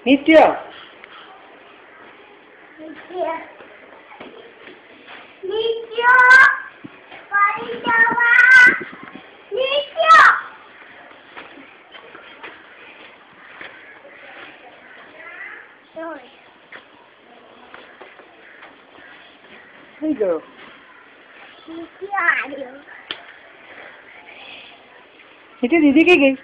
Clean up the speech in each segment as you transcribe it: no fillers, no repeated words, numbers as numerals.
નિત્ય થઈ ગયો. નિત્ય દીદી કઈ ગઈ?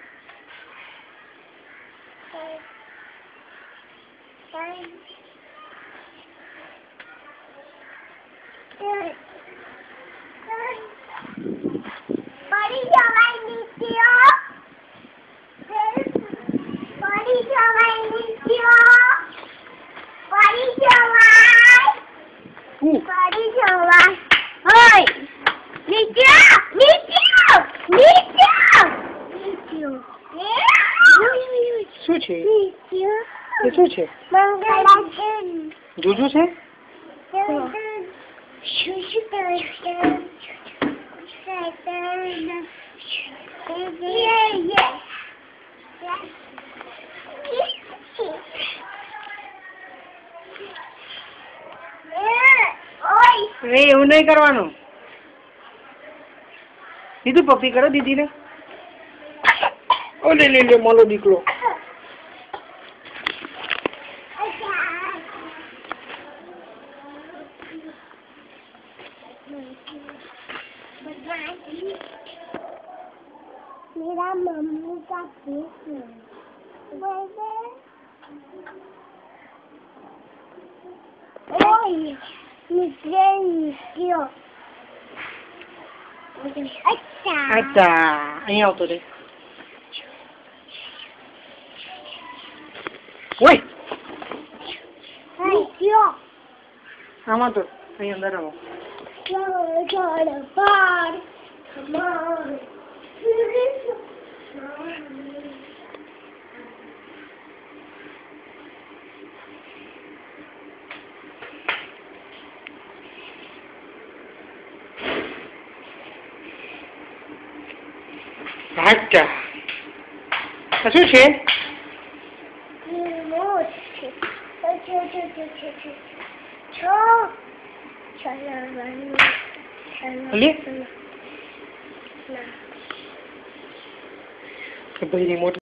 શું છે? એ શું છે? જુજુ છે? એવું નહીં કરવાનું. દીધું પપ્પી કરો દીદીને. લે લે લે મારો દીકરો. मेरा मम्मी का केक है। ओए नित्य અચ્છા અહીંયા આવતો રે. ઓય આમાં તો અહીં અંદર આવો. અચ્છા શું છે? ભાઈ રિમોટ